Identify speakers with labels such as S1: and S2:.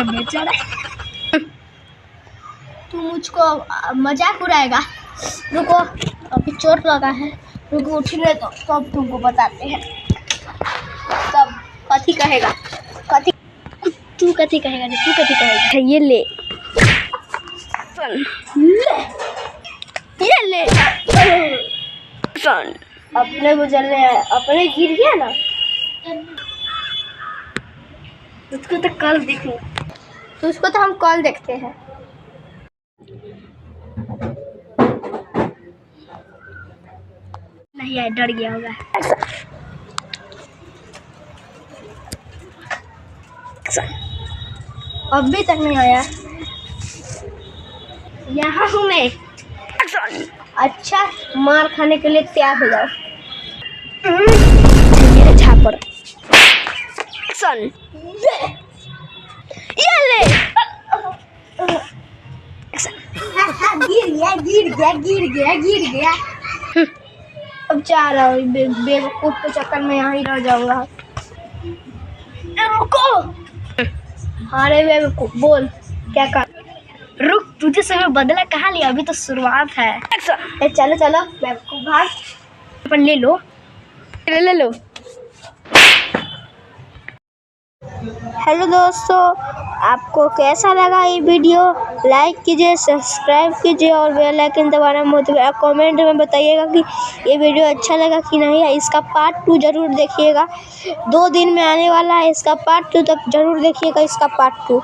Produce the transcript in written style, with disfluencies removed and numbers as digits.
S1: गया बेचारा। तू मुझको मजाक उड़ाएगा। रुको अभी चोट लगा है, रुको उठने तो अब तुमको बताते हैं। तब कथी कहेगा, कथी तू कथी कहेगा, तू कथी कहेगा। ये ले ये ले अपने को जलने है, अपने गिर गया ना। उसको तो कल देखूं, तो उसको तो हम कल देखते हैं। नहीं आया, डर गया होगा। अभी तक नहीं आया। यहाँ हूँ मैं। अच्छा मार खाने के लिए तैयार हो जाओ। मेरे झापर ये ले। गिर गया। अब जा रहा हूँ, बेवकूफ के चक्कर में यहाँ ही रह जाऊंगा। रुको। अरे बेवकूफ बोल क्या कर। रुक, तुझे समय बदला कहाँ लिया, अभी तो शुरुआत है। चलो चलो बेवकूफ भाग। पर ले लो ले लो। हेलो दोस्तों, आपको कैसा लगा ये वीडियो? लाइक कीजिए, सब्सक्राइब कीजिए और बेल आइकन दबाना मत भूलिए। कमेंट में बताइएगा कि ये वीडियो अच्छा लगा कि नहीं है। इसका पार्ट 2 ज़रूर देखिएगा, 2 दिन में आने वाला है इसका पार्ट 2, तक ज़रूर देखिएगा इसका पार्ट 2।